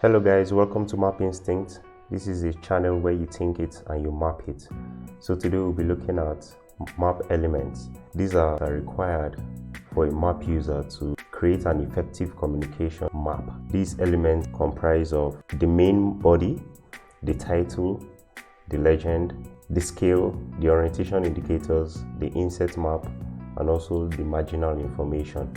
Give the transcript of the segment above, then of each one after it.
Hello guys, welcome to Map Instinct. This is a channel where you think it and you map it. So today we'll be looking at map elements. These are required for a map user to create an effective communication map. These elements comprise of the main body, the title, the legend, the scale, the orientation indicators, the inset map, and also the marginal information.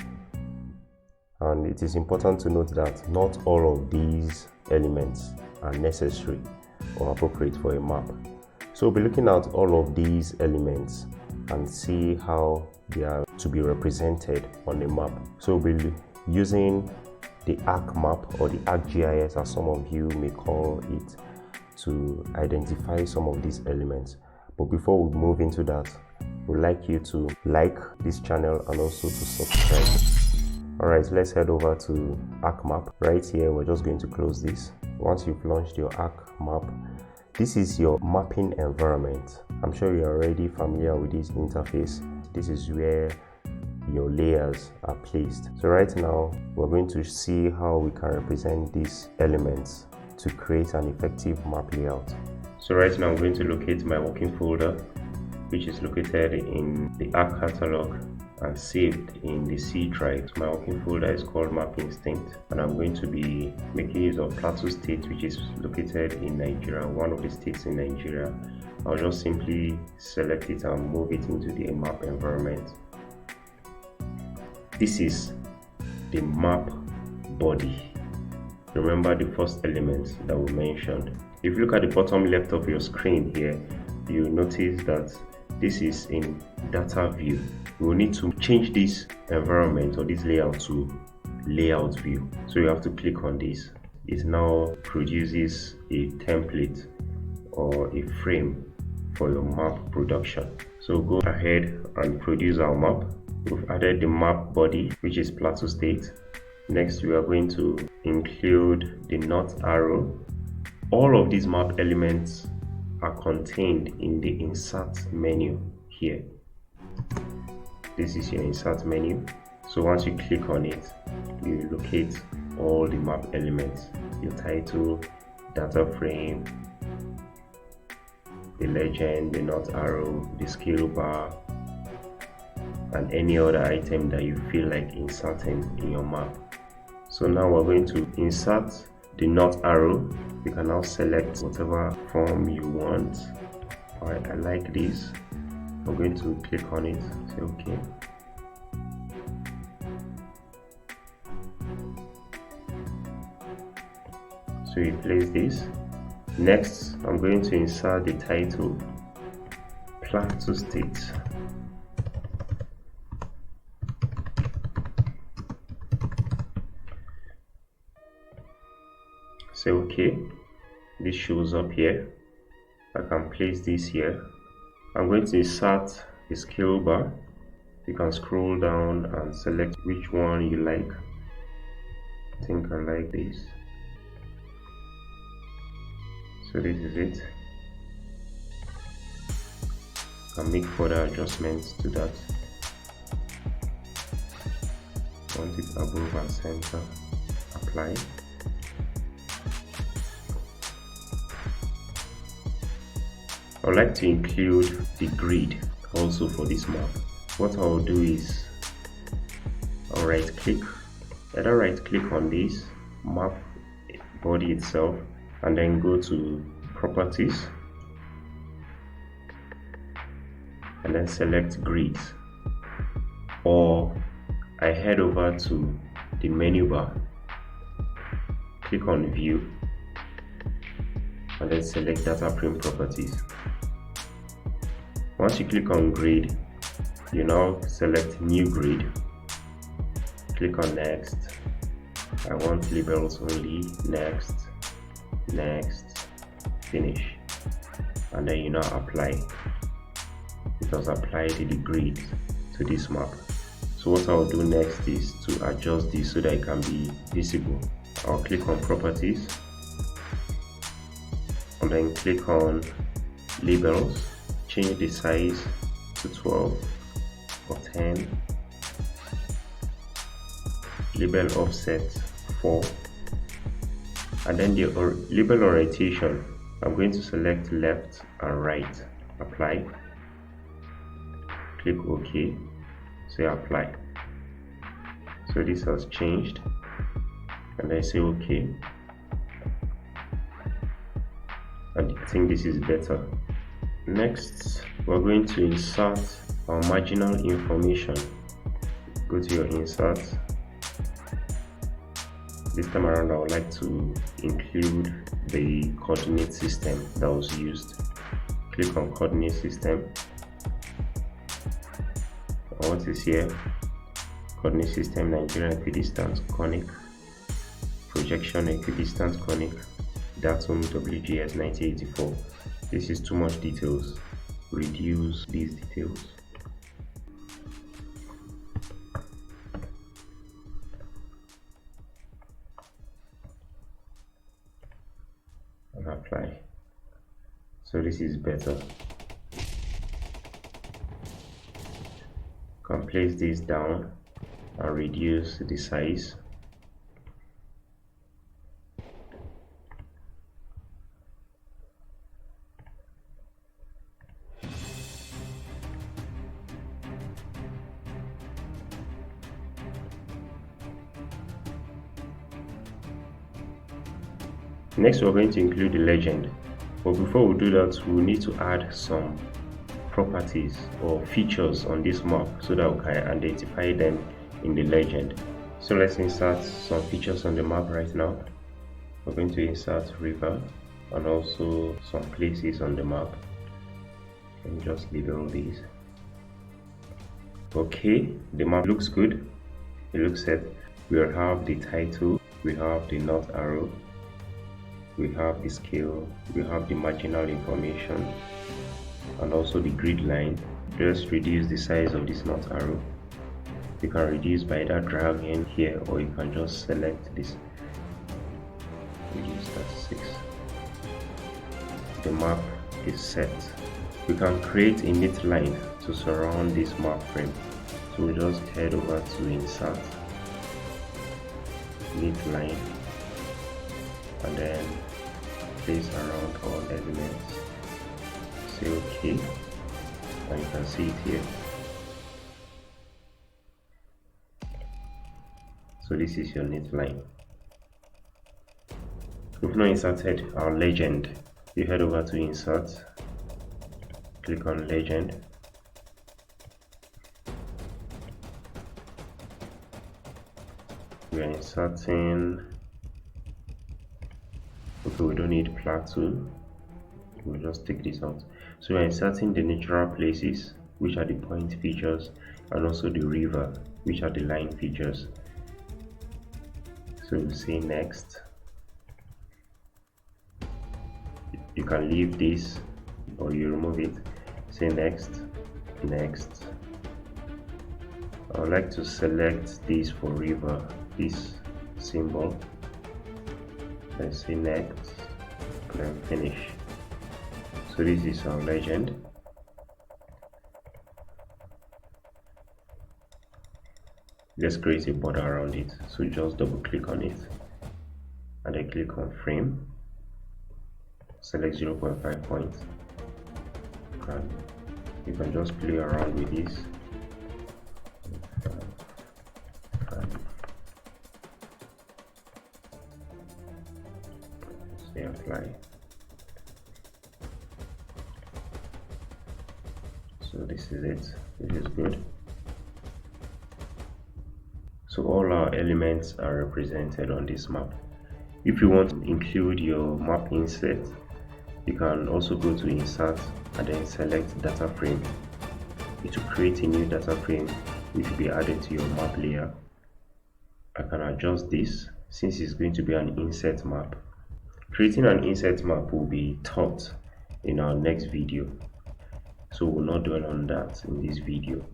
And it is important to note that not all of these elements are necessary or appropriate for a map. So we'll be looking at all of these elements and see how they are to be represented on the map. So we'll be using the ArcMap or the ArcGIS, as some of you may call it, to identify some of these elements. But before we move into that, we'd like you to like this channel and also to subscribe. Alright, let's head over to ArcMap. Right here, we're just going to close this. Once you've launched your ArcMap, this is your mapping environment. I'm sure you're already familiar with this interface. This is where your layers are placed. So right now, we're going to see how we can represent these elements to create an effective map layout. So right now, I'm going to locate my working folder, which is located in the Arc catalog and saved in the C drive. My working folder is called Map Instinct, and I'm going to be making use of Plateau State, which is located in Nigeria, one of the states in Nigeria. I'll just simply select it and move it into the map environment. This is the map body. Remember the first element that we mentioned. If you look at the bottom left of your screen here, you notice that this is in data view. We will need to change this environment or this layout to layout view. So you have to click on this. It now produces a template or a frame for your map production. So go ahead and produce our map. We've added the map body, which is Plateau State. Next, we are going to include the north arrow. All of these map elements are contained in the insert menu here. This is your insert menu. So once you click on it, you locate all the map elements: your title, data frame, the legend, the north arrow, the scale bar, and any other item that you feel like inserting in your map. So now we're going to insert the north arrow. You can now select whatever form you want. Alright, I like this. I'm going to click on it, say OK. So you place this. Next, I'm going to insert the title, Plateau State. Say OK. This shows up here. I can place this here. I'm going to insert the scale bar. You can scroll down and select which one you like. I think I like this. So this is it. I can make further adjustments to that. Want it above and center. Apply. I would like to include the grid also for this map. What I'll do is I'll right click on this map body itself, and then go to properties and then select grids, or I head over to the menu bar, click on view, and then select data frame properties. Once you click on grid, you now select new grid, click on next. I want labels only, next, finish, and then you now apply. It has applied the grid to this map. So what I'll do next is to adjust this so that it can be visible. I'll click on properties and then click on labels, change the size to 12 or 10, label offset 4, And then the label orientation, I'm going to select left and right, apply, click OK, say apply. So this has changed, and I say OK, and I think this is better. Next, we're going to insert our marginal information. Go to your insert. This time around, I would like to include the coordinate system that was used. Click on coordinate system. What is here? Coordinate system, Nigerian equidistance conic, projection equidistance conic, datum WGS 1984. This is too much details. Reduce these details. And apply. So this is better. Can place this down and reduce the size. Next, we're going to include the legend, but before we do that, we need to add some properties or features on this map so that we can identify them in the legend. So let's insert some features on the map right now. We're going to insert river and also some places on the map, and just label these. Okay, the map looks good. It looks set. We have the title, we have the north arrow, we have the scale, we have the marginal information, and also the grid line. Just reduce the size of this north arrow. You can reduce by either dragging here, or you can just select this. Reduce that 6. The map is set. We can create a Neatline to surround this map frame. So we just head over to insert, Neatline, and then place around all elements. Say OK, and you can see it here. So this is your Neatline. We've now inserted our legend. You head over to insert, click on legend, we are inserting. Okay, we don't need plateau, we'll just take this out. So we are inserting the natural places, which are the point features, and also the river, which are the line features. So we'll say next. You can leave this or you remove it. Say next, next. I would like to select this for river, this symbol. Let's say next, and then finish. So this is our legend. Let's create a border around it. So just double click on it, and then click on frame. Select 0.5 points, and you can just play around with this. Say apply. So this is it. This is good. So all our elements are represented on this map. If you want to include your map inset, you can also go to insert and then select data frame. It will create a new data frame which will be added to your map layer. I can adjust this since it's going to be an inset map. Creating an inset map will be taught in our next video, so we'll not dwell on that in this video.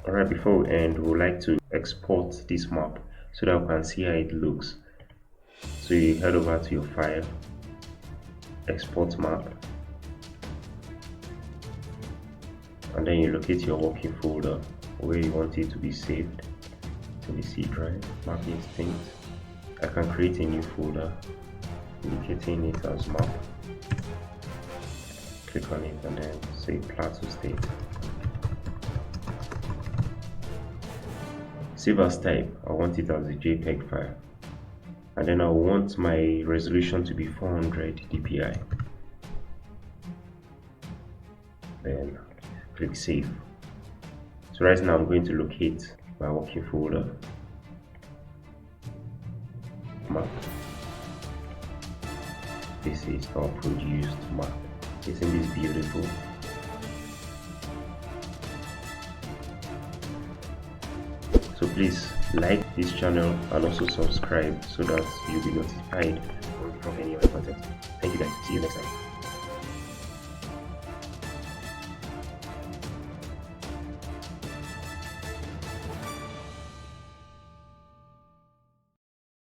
Alright, before we end, we would like to export this map so that we can see how it looks. So you head over to your file, export map, and then you locate your working folder where you want it to be saved. So the C drive, map instinct. I can create a new folder, indicating it as map. Click on it and then say Plateau State. Save as type, I want it as a JPEG file. And then I want my resolution to be 400 dpi. Then click save. So right now I'm going to locate my working folder, map. This is our produced map. Isn't this beautiful? So please like this channel and also subscribe so that you'll be notified when we drop any other content. Thank you guys. See you next time.